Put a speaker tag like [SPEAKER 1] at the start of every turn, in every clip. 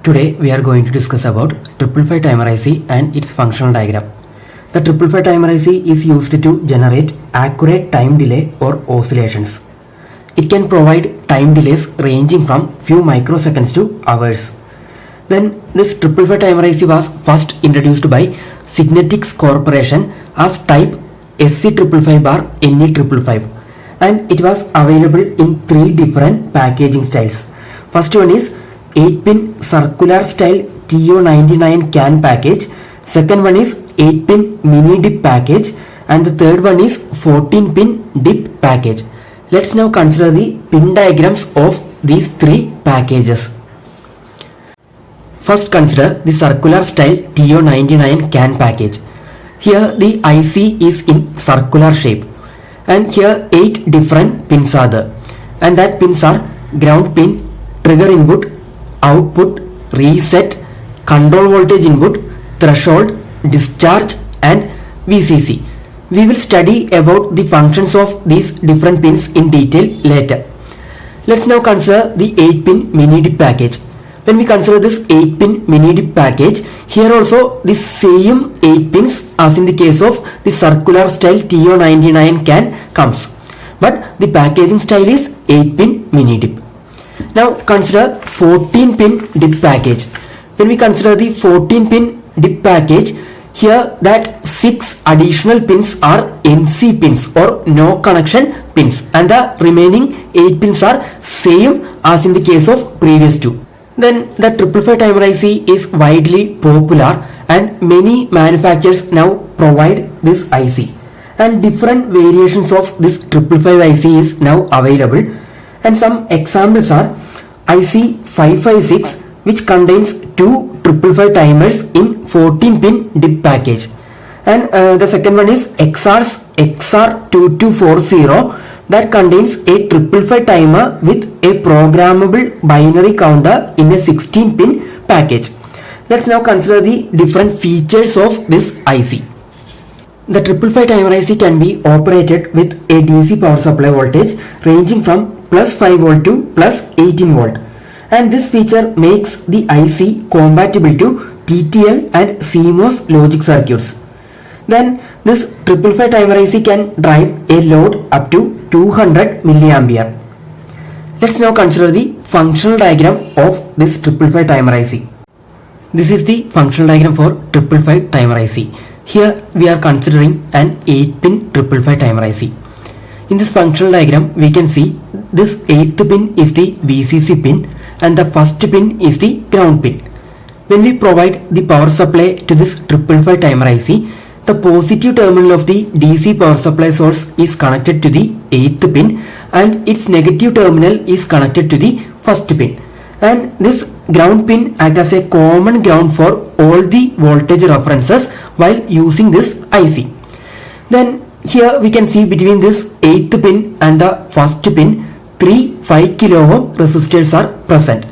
[SPEAKER 1] Today we are going to discuss about 555 timer IC and its functional diagram. The 555 timer IC is used to generate accurate time delay or oscillations. It can provide time delays ranging from few microseconds to hours. Then this 555 timer IC was first introduced by Signetics Corporation as type SC555-NE555 and it was available in three different packaging styles. First one is 8-pin circular style TO99 CAN package, second one is 8-pin mini dip package and the third one is 14-pin dip package. Let's now consider the pin diagrams of these three packages. First consider the circular style TO99 CAN package. Here the IC is in circular shape and here 8 different pins are there and that pins are ground pin, trigger input, output, reset, control voltage input, threshold, discharge and VCC. We will study about the functions of these different pins in detail later. Let's now consider the 8-pin mini dip package. When we consider this 8-pin mini dip package, here also the same 8 pins as in the case of the circular style TO99 CAN comes. But the packaging style is 8-pin mini dip. Now consider 14-pin dip package. When we consider the 14-pin dip package, here that 6 additional pins are NC pins or no connection pins and the remaining 8 pins are same as in the case of previous two. Then the 555 timer IC is widely popular and many manufacturers now provide this IC and different variations of this 555 IC is now available. And some examples are IC556 which contains two 555 timers in 14-pin dip package and the second one is XR2240 that contains a 555 timer with a programmable binary counter in a 16-pin package. Let's now consider the different features of this IC. The 555 timer IC can be operated with a DC power supply voltage ranging from plus 5 volt to plus 18 volt and this feature makes the IC compatible to TTL and CMOS logic circuits. Then this 555 timer IC can drive a load up to 200 milliampere. Let's now consider the functional diagram of this 555 timer IC. This is the functional diagram for 555 timer IC. Here we are considering an 8-pin 555 timer IC. In this functional diagram we can see this 8th pin is the VCC pin and the first pin is the ground pin. When we provide the power supply to this 555 timer IC, the positive terminal of the DC power supply source is connected to the 8th pin and its negative terminal is connected to the first pin and this ground pin acts as a common ground for all the voltage references while using this IC. Then here we can see between this 8th pin and the first pin 3 5 kilo ohm resistors are present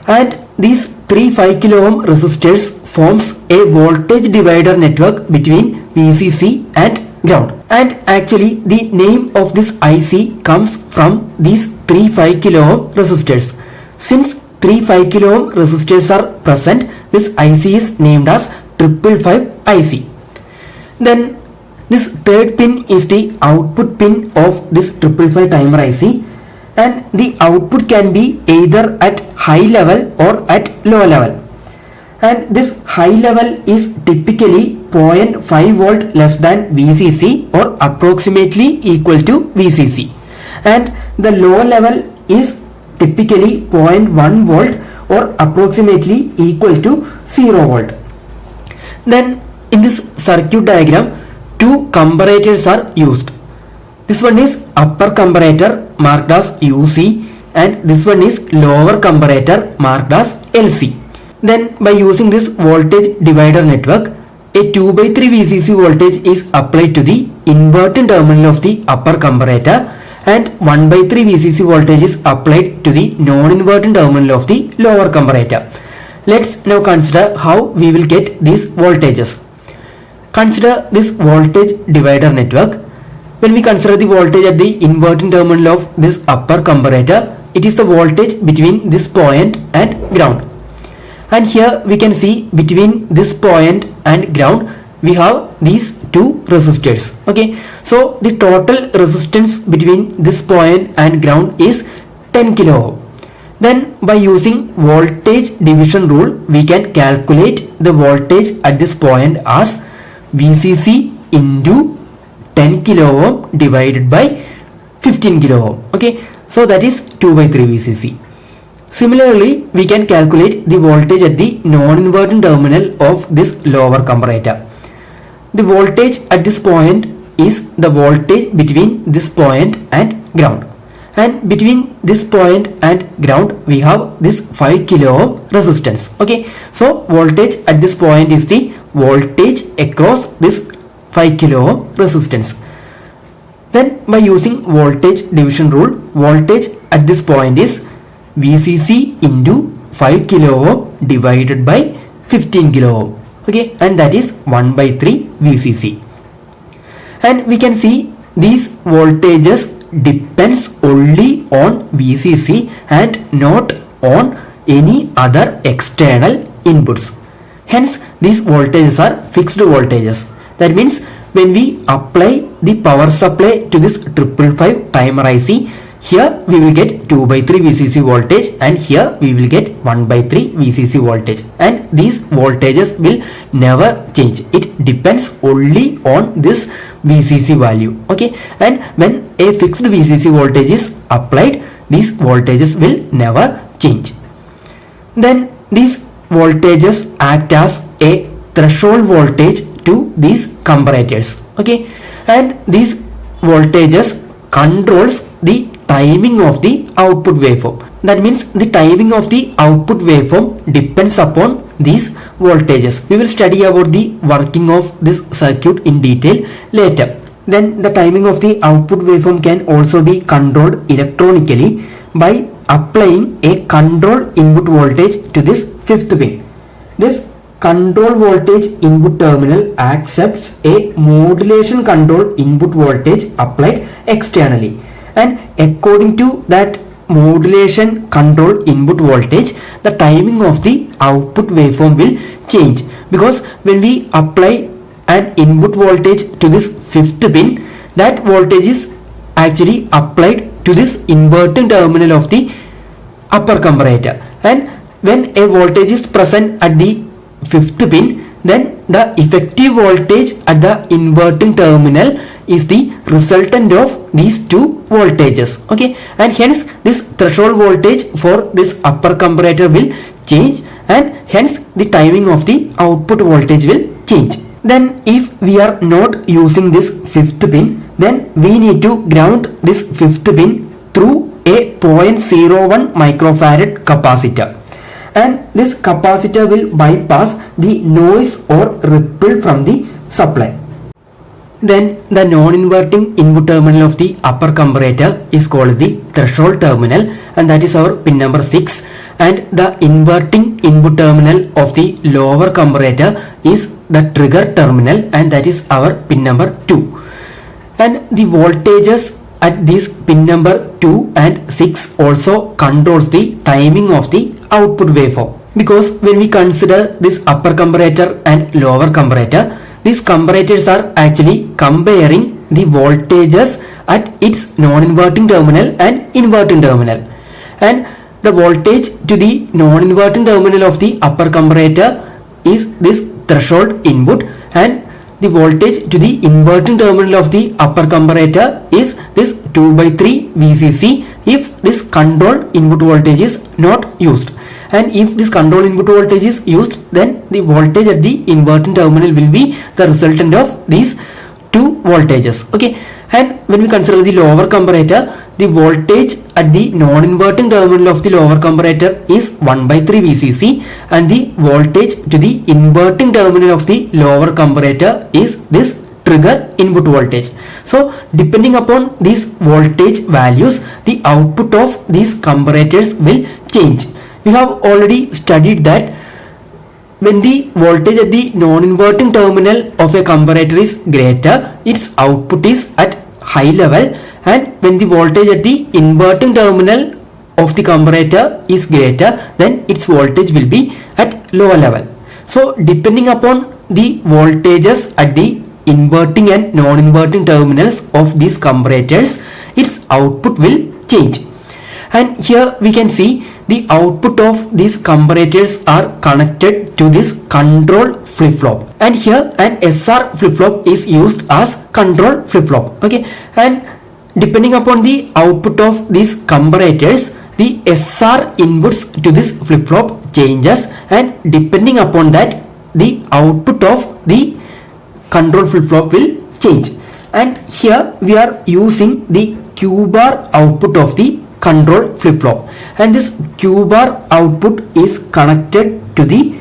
[SPEAKER 1] and these 3 5 kilo ohm resistors forms a voltage divider network between VCC and ground and actually the name of this IC comes from these 3 5 kilo ohm resistors. Since 3 5 kilo ohm resistors are present, this IC is named as 555 IC. Then this third pin is the output pin of this 555 timer IC and the output can be either at high level or at low level and this high level is typically 0.5 volt less than VCC or approximately equal to VCC and the low level is typically 0.1 volt or approximately equal to 0 volt. Then in this circuit diagram two comparators are used. This one is upper comparator marked as UC and this one is lower comparator marked as LC. Then by using this voltage divider network, a 2/3 VCC voltage is applied to the inverting terminal of the upper comparator and 1/3 VCC voltage is applied to the non-inverting terminal of the lower comparator. Let's now consider how we will get these voltages. Consider this voltage divider network. When we consider the voltage at the inverting terminal of this upper comparator, it is the voltage between this point and ground. And here we can see between this point and ground we have these two resistors. Okay, so the total resistance between this point and ground is 10 kilo ohm. Then by using voltage division rule we can calculate the voltage at this point as VCC into 10 kilo ohm divided by 15 kilo ohm. Okay, so that is 2 by 3 VCC. Similarly, we can calculate the voltage at the non-inverting terminal of this lower comparator. The voltage at this point is the voltage between this point and ground. And between this point and ground we have this 5 kilo ohm resistance. Okay, so voltage at this point is the voltage across this 5 kilo ohm resistance. Then by using voltage division rule, voltage at this point is VCC into 5 kilo ohm divided by 15 kilo ohm. Okay, and that is 1 by 3 VCC. And we can see these voltages depends only on VCC and not on any other external inputs. Hence these voltages are fixed voltages. That means when we apply the power supply to this 555 timer IC, here we will get 2 by 3 VCC voltage and here we will get 1 by 3 VCC voltage, and these voltages will never change. It depends only on this VCC value. Okay, and when a fixed VCC voltage is applied, these voltages will never change. Then these voltages act as a threshold voltage to these comparators. Okay, and these voltages controls the timing of the output waveform. That means the timing of the output waveform depends upon these voltages. We will study about the working of this circuit in detail later. Then the timing of the output waveform can also be controlled electronically by applying a control input voltage to this fifth pin. This control voltage input terminal accepts a modulation control input voltage applied externally, and according to that modulation control input voltage, the timing of the output waveform will change, because when we apply an input voltage to this fifth pin, that voltage is actually applied to this inverting terminal of the upper comparator, and when a voltage is present at the fifth pin, then the effective voltage at the inverting terminal is the resultant of these two voltages. Okay, and hence this threshold voltage for this upper comparator will change, and hence the timing of the output voltage will change. Then if we are not using this fifth pin, then we need to ground this fifth pin through a 0.01 microfarad capacitor, and this capacitor will bypass the noise or ripple from the supply. Then the non-inverting input terminal of the upper comparator is called the threshold terminal, and that is our pin number 6, and the inverting input terminal of the lower comparator is the trigger terminal, and that is our pin number 2. And the voltages at this pin number 2 and 6 also controls the timing of the output waveform, because when we consider this upper comparator and lower comparator, these comparators are actually comparing the voltages at its non-inverting terminal and inverting terminal, and the voltage to the non-inverting terminal of the upper comparator is this threshold input, and the voltage to the inverting terminal of the upper comparator is this 2 by 3 VCC if this control input voltage is not used. And if this control input voltage is used, then the voltage at the inverting terminal will be the resultant of these two voltages. Okay, and when we consider the lower comparator, the voltage at the non-inverting terminal of the lower comparator is 1 by 3 VCC, and the voltage to the inverting terminal of the lower comparator is this trigger input voltage. So depending upon these voltage values, the output of these comparators will change. We have already studied that when the voltage at the non-inverting terminal of a comparator is greater, its output is at high level, and when the voltage at the inverting terminal of the comparator is greater, then its voltage will be at lower level. So depending upon the voltages at the inverting and non-inverting terminals of these comparators, its output will change. And here we can see the output of these comparators are connected to this control flip-flop, and here an SR flip-flop is used as control flip-flop. Okay, and depending upon the output of these comparators, the SR inputs to this flip-flop changes, and depending upon that, the output of the control flip-flop will change. And here we are using the Q bar output of the control flip-flop, and this Q bar output is connected to the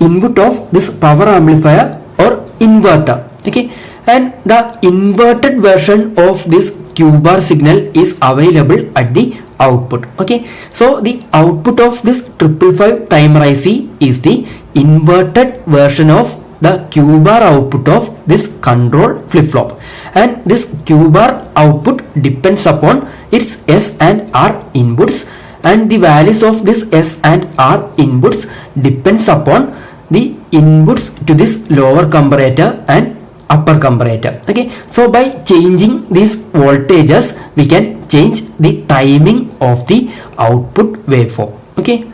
[SPEAKER 1] input of this power amplifier or inverter. Okay, and the inverted version of this Q bar signal is available at the output. Okay, so the output of this 555 timer IC is the inverted version of the Q bar output of this control flip-flop, and this Q bar output depends upon its S and R inputs, and the values of this S and R inputs depends upon the inputs to this lower comparator and upper comparator. Okay, so by changing these voltages, we can change the timing of the output waveform. Okay,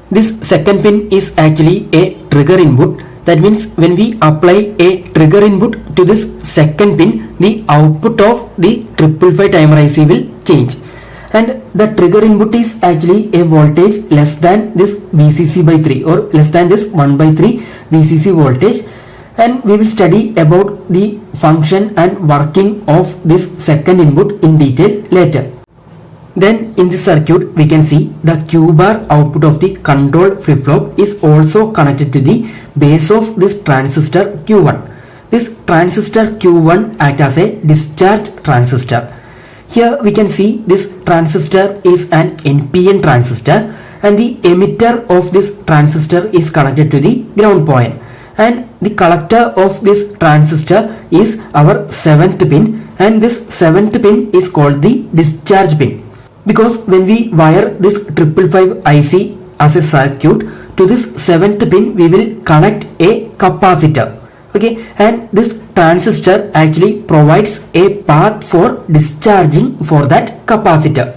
[SPEAKER 1] this second pin is actually a trigger input. That means when we apply a trigger input to this second pin, the output of the 555 timer IC will change, and the trigger input is actually a voltage less than this VCC by 3 or less than this 1 by 3 VCC voltage, and we will study about the function and working of this second input in detail later. Then in this circuit we can see the Q bar output of the control flip-flop is also connected to the base of this transistor Q1. This transistor Q1 acts as a discharge transistor. Here we can see this transistor is an NPN transistor, and the emitter of this transistor is connected to the ground point, and the collector of this transistor is our 7th pin, and this 7th pin is called the discharge pin, because when we wire this 555 IC as a circuit to this 7th pin, we will connect a capacitor. Okay, and this transistor actually provides a path for discharging for that capacitor.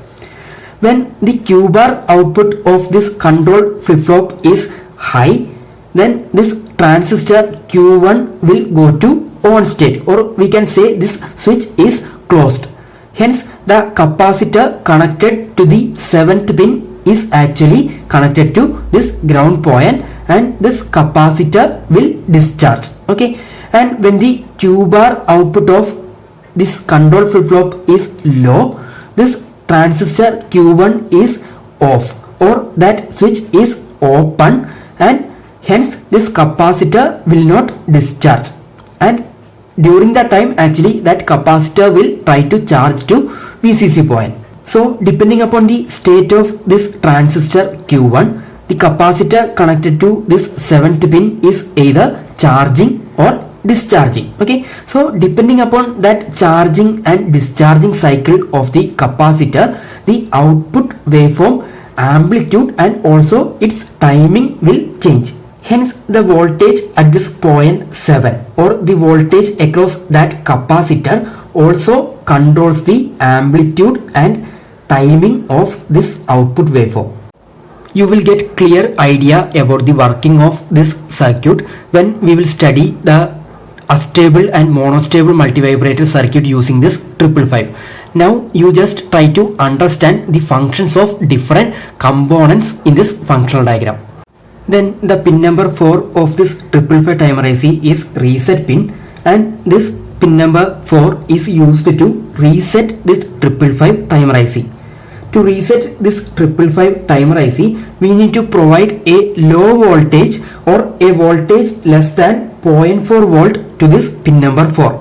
[SPEAKER 1] When the Q bar output of this control flip-flop is high, then this transistor Q1 will go to on state, or we can say this switch is closed. Hence the capacitor connected to the 7th pin is actually connected to this ground point, and this capacitor will discharge. Okay, and when the Q bar output of this control flip-flop is low, this transistor Q1 is off, or that switch is open, and hence this capacitor will not discharge, and during that time actually that capacitor will try to charge to VCC point. So depending upon the state of this transistor Q1, the capacitor connected to this 7th pin is either charging or discharging. Okay, so depending upon that charging and discharging cycle of the capacitor, the output waveform amplitude and also its timing will change. Hence the voltage at this point 7 or the voltage across that capacitor also controls the amplitude and timing of this output waveform. You will get clear idea about the working of this circuit when we will study the astable and monostable multivibrator circuit using this 555. Now you just try to understand the functions of different components in this functional diagram. Then the pin number 4 of this 555 timer IC is reset pin, and this pin number 4 is used to reset this 555 timer IC. To reset this 555 timer IC, we need to provide a low voltage or a voltage less than 0.4 volt to this pin number 4.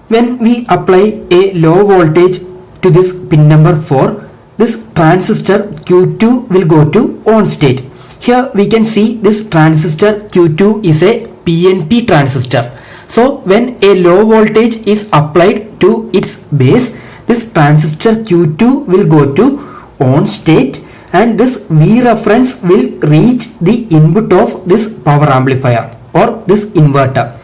[SPEAKER 1] When we apply a low voltage to this pin number 4, this transistor Q2 will go to on state. Here we can see this transistor Q2 is a PNP transistor. So when a low voltage is applied to its base, this transistor Q2 will go to on state, and this V reference will reach the input of this power amplifier or this inverter.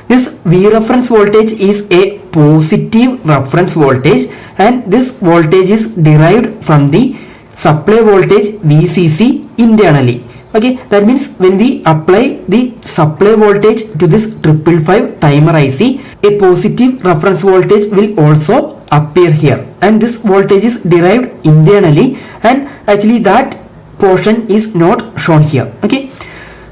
[SPEAKER 1] This V reference voltage is a positive reference voltage, and this voltage is derived from the supply voltage VCC internally. Okay, that means when we apply the supply voltage to this 555 timer IC, a positive reference voltage will also appear here, and this voltage is derived internally, and actually that portion is not shown here. Okay,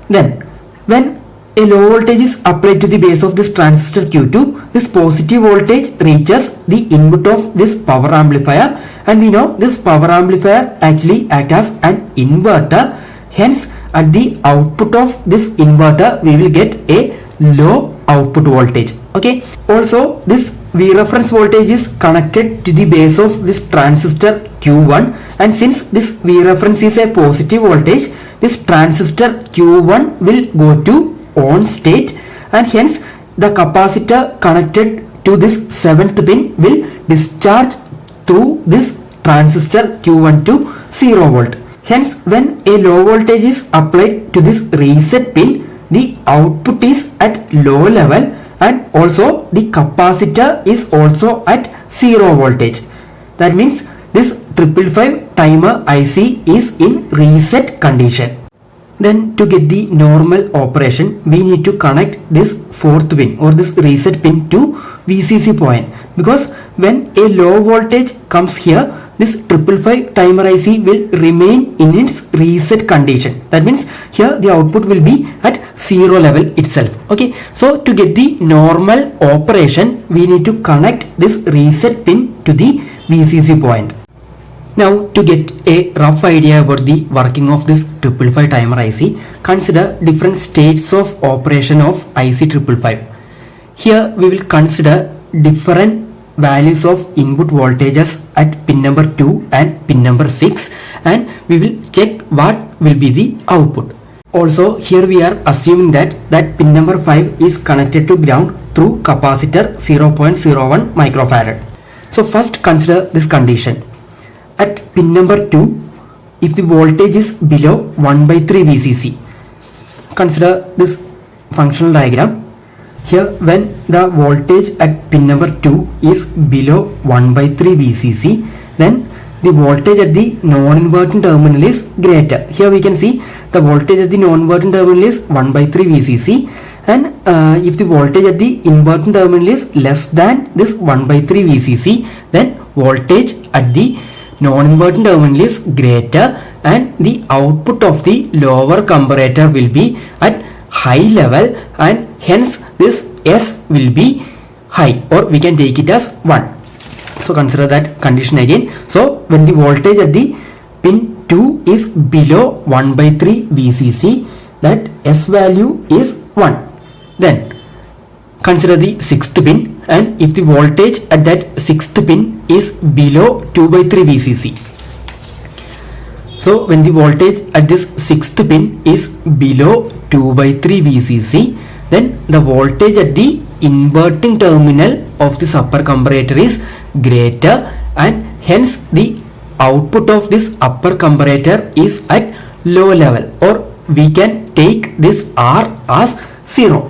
[SPEAKER 1] then when a low voltage is applied to the base of this transistor Q2, this positive voltage reaches the input of this power amplifier, and we know this power amplifier actually acts as an inverter. Hence, at the output of this inverter, we will get a low output voltage. Okay, also this V reference voltage is connected to the base of this transistor Q1, and since this V reference is a positive voltage, this transistor Q1 will go to on state, and hence the capacitor connected to this 7th pin will discharge through this transistor Q1 to 0 volt. Hence, when a low voltage is applied to this reset pin, the output is at low level, and also the capacitor is also at 0 voltage. That means this 555 timer IC is in reset condition. Then to get the normal operation, we need to connect this 4th pin or this reset pin to VCC point, because when a low voltage comes here, this 555 timer IC will remain in its reset condition. That means here the output will be at 0 level itself. Okay, so to get the normal operation, we need to connect this reset pin to the VCC point. Now, to get a rough idea about the working of this 555 timer IC, consider different states of operation of IC 555. Here we will consider different values of input voltages at pin number 2 and pin number 6, and we will check what will be the output. Also, here we are assuming that pin number 5 is connected to ground through capacitor 0.01 microfarad. So first consider this condition. At pin number 2, if the voltage is below 1/3 VCC, consider this functional diagram. Here, when the voltage at pin number 2 is below 1/3 VCC, then the voltage at the non-inverting terminal is greater. Here we can see the voltage at the non-inverting terminal is 1/3 VCC, and if the voltage at the inverting terminal is less than this 1/3 VCC, then voltage at the non-inverting terminal is greater, and the output of the lower comparator will be at high level, and hence this S will be high, or we can take it as 1. So consider that condition again. So when the voltage at the pin 2 is below 1/3 VCC, that S value is 1. Then consider the 6th pin, and if the voltage at that 6th pin is below 2/3 VCC, so when the voltage at this 6th pin is below 2/3 VCC, then the voltage at the inverting terminal of this upper comparator is greater, and hence the output of this upper comparator is at low level, or we can take this R as 0.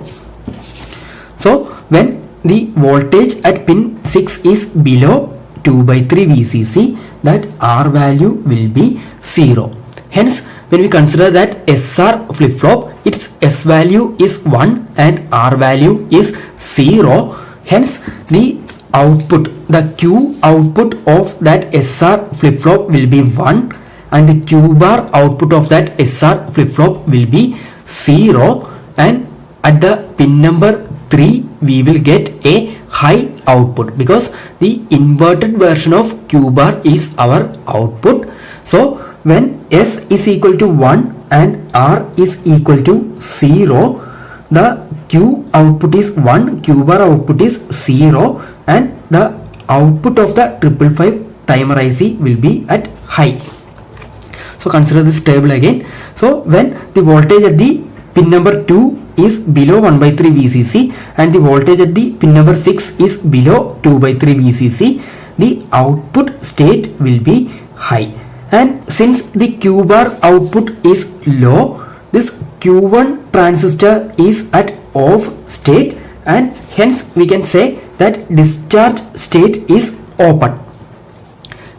[SPEAKER 1] So when the voltage at pin 6 is below 2/3 VCC, that R value will be 0. Hence, when we consider that SR flip-flop, its S value is 1 and R value is 0. Hence, the output, the Q output of that SR flip-flop will be 1, and the Q bar output of that SR flip-flop will be 0, and at the pin number 3 we will get a high output, because the inverted version of Q bar is our output. So when S is equal to 1 and R is equal to 0, the Q output is 1, Q bar output is 0, and the output of the 555 timer IC will be at high. So consider this table again. So when the voltage at the pin number 2 is below 1/3 VCC, and the voltage at the pin number 6 is below 2/3 VCC, the output state will be high. And since the Q bar output is low, this Q1 transistor is at off state, and hence we can say that discharge state is open.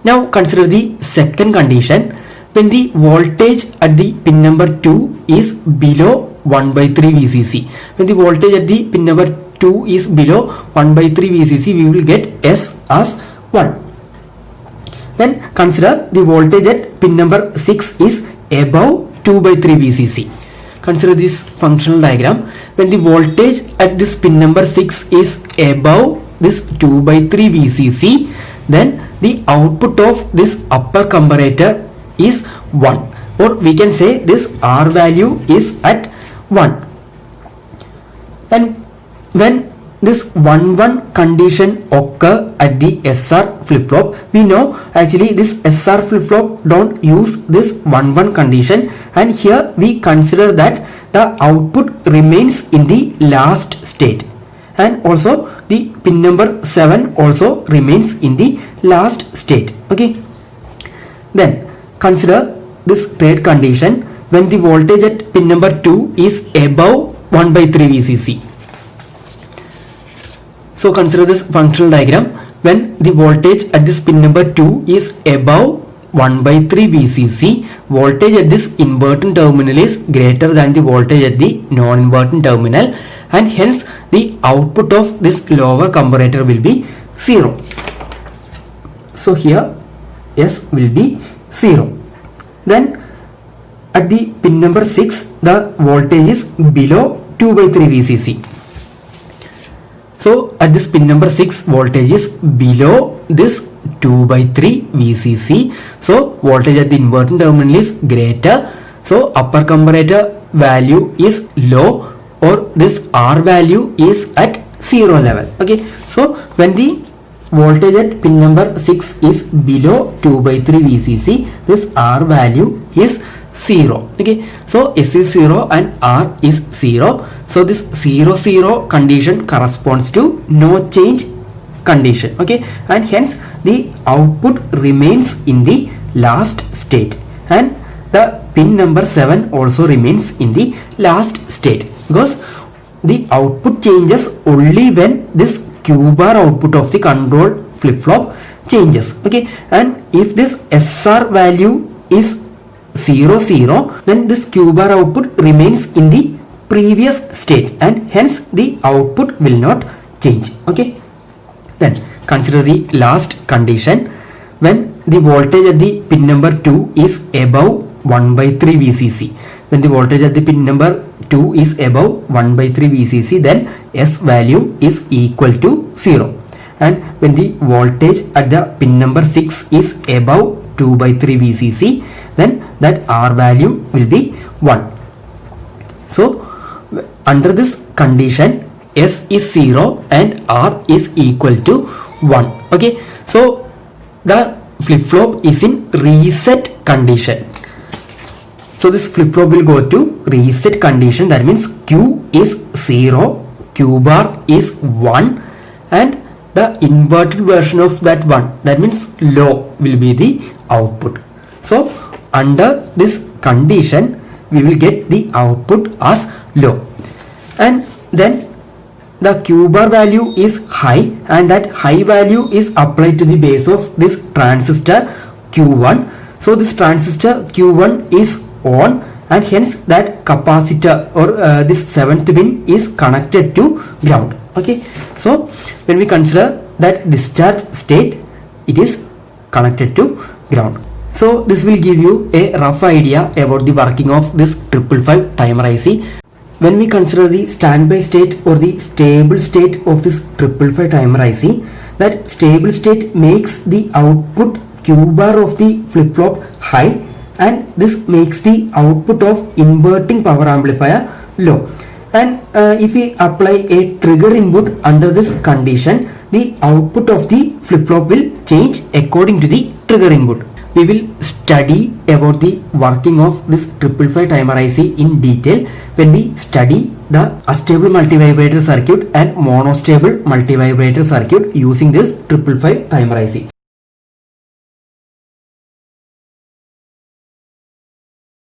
[SPEAKER 1] Now consider the second condition. When the voltage at the pin number 2 is below 1 by 3 VCC. When the voltage at the pin number 2 is below 1 by 3 VCC, we will get S as 1. Then consider the voltage at pin number 6 is above 2 by 3 VCC. Consider this functional diagram. When the voltage at this pin number 6 is above this 2 by 3 VCC, then the output of this upper comparator is 1, or we can say this R value is at 1. And when this 1-1 condition occur at the SR flip-flop, we know actually this SR flip-flop don't use this 1-1 condition, and here we consider that the output remains in the last state, and also the pin number 7 also remains in the last state. Okay, then consider this third condition. When the voltage at pin number 2 is above 1 by 3 VCC. So consider this functional diagram. When the voltage at this pin number 2 is above 1 by 3 VCC, voltage at this inverting terminal is greater than the voltage at the non-inverting terminal, and hence the output of this lower comparator will be 0. So here S will be 0. Then at the pin number 6, the voltage is below 2 by 3 VCC. So at this pin number 6, voltage is below this 2 by 3 VCC. So voltage at the inverting terminal is greater. So upper comparator value is low, or this R value is at 0 level. Okay, so when the voltage at pin number 6 is below 2 by 3 VCC, this R value is 0. Okay, so S is 0 and R is 0. So this 0 condition corresponds to no change condition. Okay, and hence the output remains in the last state, and the pin number 7 also remains in the last state, because the output changes only when this Q bar output of the control flip-flop changes. Okay, and if this SR value is 0, then this Q bar output remains in the previous state, and hence the output will not change. Okay, then consider the last condition. When the voltage at the pin number 2 is above 1 by 3 VCC. When the voltage at the pin number 2 is above 1 by 3 VCC, then S value is equal to 0. And when the voltage at the pin number 6 is above 2 by 3 VCC, then that R value will be 1. So under this condition, S is 0 and R is equal to 1. Okay, so the flip-flop is in reset condition. So this flip-flop will go to reset condition. That means Q is 0, Q bar is 1, and the inverted version of that 1, that means low, will be the output. So under this condition, we will get the output as low, and then the Q bar value is high, and that high value is applied to the base of this transistor Q1. So this transistor Q1 is on, and hence that capacitor or this 7th pin is connected to ground. Okay, so when we consider that discharge state, it is connected to ground. So this will give you a rough idea about the working of this 555 timer IC. When we consider the standby state or the stable state of this 555 timer IC, that stable state makes the output Q bar of the flip-flop high, and this makes the output of inverting power amplifier low. And if we apply a trigger input under this condition, the output of the flip-flop will change according to the trigger input. We will study about the working of this 555 timer IC in detail when we study the astable multivibrator circuit and monostable multivibrator circuit using this 555 timer IC.